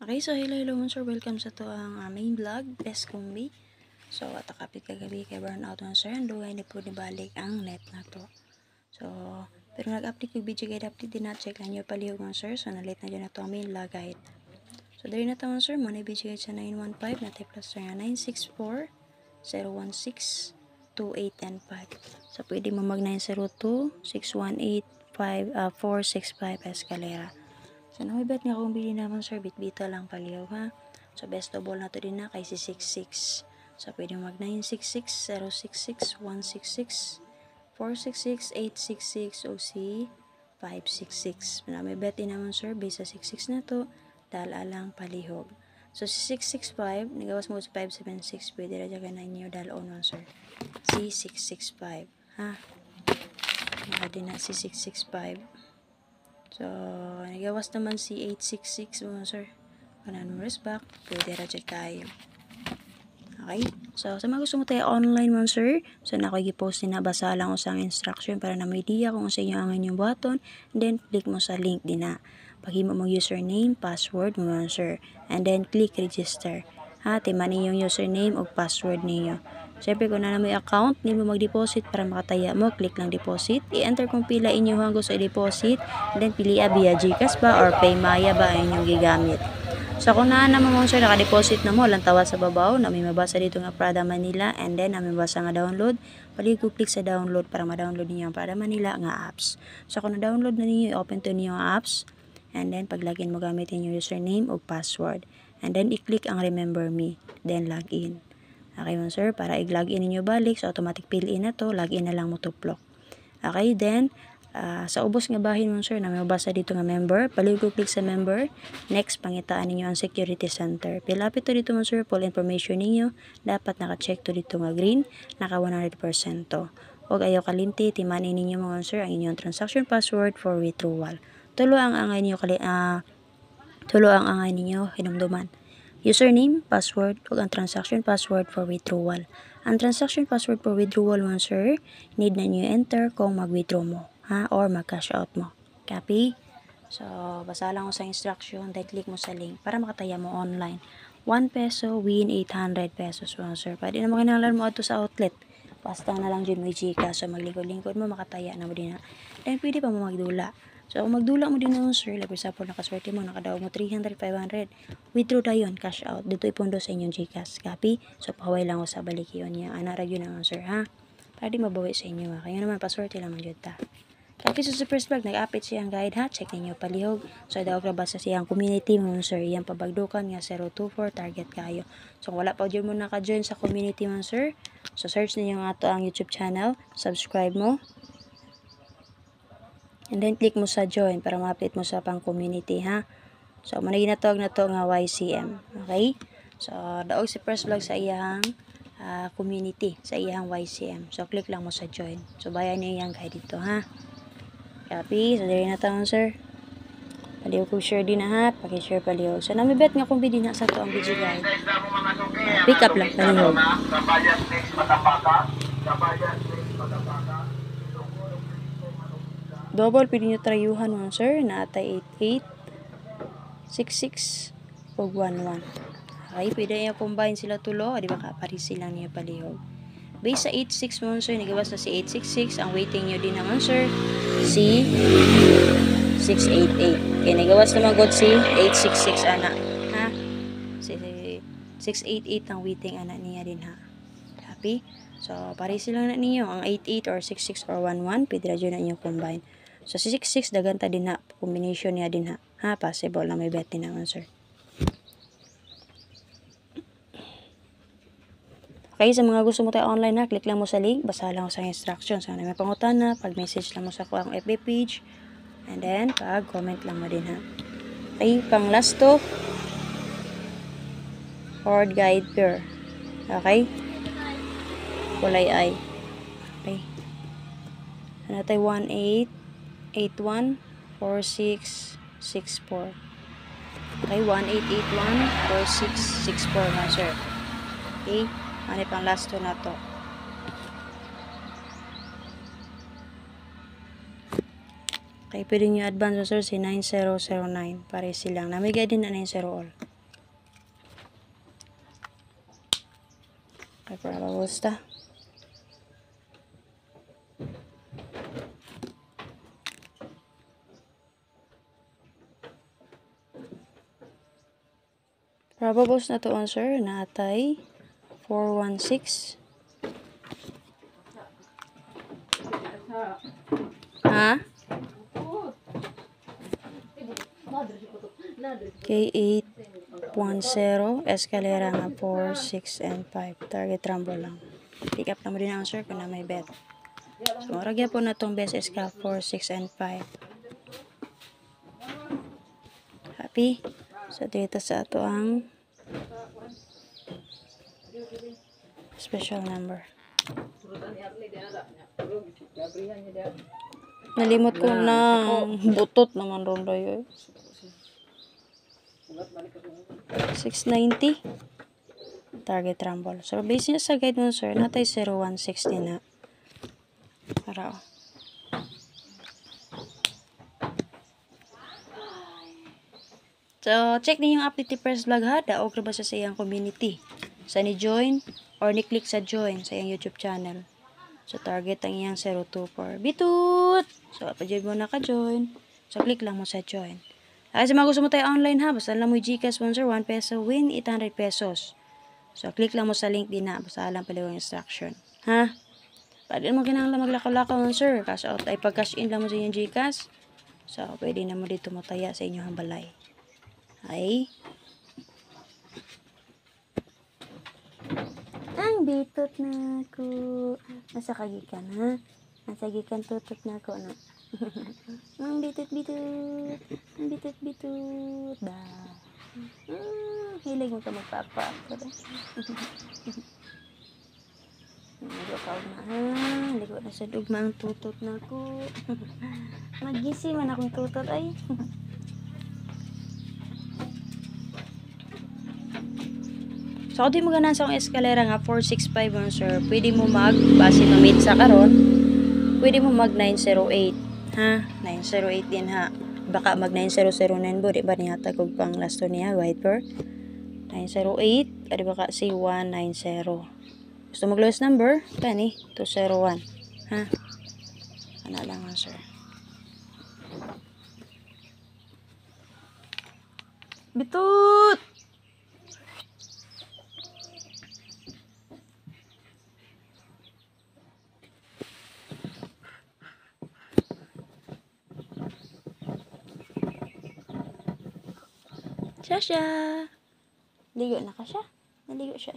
Okay, so hello sir, welcome sa to ang main vlog, best kombi. So, atakapit kagabi kay burnout man sir, ang dugay na po nibalik ang net na to. So, pero nag-update ko video guide update din na check lang nyo palihog man sir, so nalit na dyan na to ang main vlog guide. So, dari na to man sir, muna video guide sa 915 na type plus sir 964 016 2895. So, pwede mo mag 902 618 465 escalera. So, namibet nga kung bili naman sir, bitbita lang paliw ha. So, best of all na to din na kay si 66. So, pwede mag 966, 066, 166, 466, 866, o si 566. Namibet din naman sir, base sa 66 na to, dala lang palihog. So, si 665, nagawas mo si 576, pwede na dyan na inyo dala on sir. Si 665, ha. Nga din na si 665. So, nagawas naman si 866 mo sir. Kung numbers back, pwede rajad kayo. Okay? So, sa mga gusto mo tayo online mo sir, so nakikipost din na basa lang ko sa instruction para na may idea kung sa inyo ang inyong button. And then, click mo sa link din na. Paghimo mo username, password mo sir. And then, click register. Ha, timan niyo yung username o password niyo. Siyempre, kung na may account, hindi mo mag-deposit para makataya mo, click lang deposit. I-enter kung pila inyo hang gusto i-deposit. Then, pili via GCash ba or Paymaya ba ang inyong gigamit. So, kung na naman mo sir, naka-deposit na mo, lang tawa sa babaw, na may mabasa dito nga Prada Manila, and then, na may mabasa nga download, palig ko click sa download para ma-download niyo ang Prada Manila nga apps. So, kung na-download na niyo, open to niyo ang apps, and then, pag login mo gamitin yung username o password. And then, i-click ang remember me, then login. Okay mo sir, para i-login ninyo balik, so automatic fill in na to, login na lang mo tuplok. Okay, then, sa ubos nga bahin mo sir, na may mabasa dito nga member, palig ko click sa member, next, pangitaan ninyo ang security center. Fill up ito dito mo sir, full information ninyo, dapat naka-check to dito nga green, naka 100% to. Huwag ayaw kalimti, timanin ninyo mga sir, ang inyong transaction password for withdrawal. Tulo ang angay ninyo hinumduman. Username, password, ug ang transaction password for withdrawal. Ang transaction password for withdrawal mo sir, need na nyo enter kung mag-withdraw mo, ha, or mag-cash out mo. Copy? So, basa lang ko sa instruction, then click mo sa link para makataya mo online. 1 peso, win 800 pesos mo sir. Pwede na makinahanglan mo ato sa outlet. Basta na lang dyan may Gcash. So, maglingkod-lingkod mo, makataya na mo din na. Then, pwede pa mo magdula. So, kung magdula mo din naman sir, like for example, nakaswerte mo, nakadaog mo 300, 500, withdraw na yun, cash out. Dito ipondo sa inyong Gcash. Copy? So, pahaway lang ko sa balik yun niya. Anara yun naman sir, ha? Para di mabawi sa inyo, ha? Kaya naman, paswerte lang dyan ta. Copy sa super vlog, nag-update siyang guide, ha? Check ninyo palihog. So, daog na ba sa siyang community mo sir, iyang pabagdukan nga 024, target kayo. So, kung wala pa dyan mo naka-join sa community mo sir, so search ninyo nga to ang YouTube channel, subscribe mo, and then click mo sa join para ma-update mo sa pang community, ha. So manay ginatawag na to nga YCM. Okay? So daog si first vlog sa iyang community, sa iyang YCM. So click lang mo sa join. So bayan niyo yang guide dito, ha. Copy. So diri na taon sir. Paliw ko share din na ha. Paki-share paliw. So namibet nga kung bidi na sa to ang video guide. Pick up lang paliw. Double pwede nyo trayuhan mo sir, na atay 88, 66, o 11. Okay, pwede nyo combine sila tulo, di ba kaparisi lang niya palihog. Base sa 86 mo sir, nagabas na si 866, ang waiting nyo din naman sir, si 688. Kaya nagawas naman god si 866 anak, ha? Si 688 ang waiting anak niya din, ha? Copy? So, parisi lang na ninyo, ang 88 or 66 or 11, pwede na dyan na inyo combine. So, si 66, daganta din na. Combination niya din ha. Ha, possible na may bet din naman, sir. Okay, sa mga gusto mo tayo online na, click lang mo sa link. Basa lang mo sa instructions. Sana may pangutan na. Pag-message lang mo sa ang FB page. And then, pag-comment lang mo din ha. Okay, pang last to. Horde guide pair. Okay? Kulay ay. Okay. Ano tayo? 18. 814664. Okay, 18814664 na sir. Okay, ano pang last to na to. Okay, pwede nyo advance sir si 9009 para silang namigay din na 90 all. Ay, probable ta. Probables na to answer natay 416. Ha? K810 escalera nga 4, 6, and 5. Target rumble lang. Pick up na mo din ang answer kung na may bet. So, maragyan po na itong best escal 4, 6, and 5. Happy? So, dito sa ato ang special number. Nalimot ko na butot naman ron dayo. 690 target rumble. So, base niya sa guide mo, sir, natay 0160 na. Para, So, check din yung update ni Press Vlog ha. Daog na ba sa iyang community? Sa ni-join or ni-click sa join sa iyang YouTube channel. So, target ang iyang 024. Bitut! So, pa-join mo na ka-join. So, click lang mo sa join. Kasi mga gusto mo tayo online ha. Basta lang mo yung Gcash sponsor, 1 peso, win 800 pesos. So, click lang mo sa link din na. Basta lang pala yung instruction. Ha? Pwede mo kinahanglan maglakaw-lakaw sir. Cash out ay pag-cash in lang mo sa inyong Gcash. So, pwede na mo dito mataya sa inyong balay. Ay. Ang bitot na ako. Nasa kagikan ha? Nasa kagikan tutot na ako no? Ang bitot-bitot. Ang bitot-bitot. Ba. Hilig mo ka magpapa. Ligo ka na ha. Ligo na sa dugma ang tutot na ako. Magisi man akong tutot ay. So, kung di mo ganan sa akong eskalera nga 465 mo, sir, pwede mo base ma-meet sa karon, pwede mo mag 908. Ha? 908 din ha. Baka mag 9009 bo, di ba niya tagog pang lasto niya, white per? 908, adi baka si 190. Gusto mo lowest number? Kani, 201. Ha? Ano lang nga, sir. Bitut! Siya. Ligo na ka siya. Naligo siya.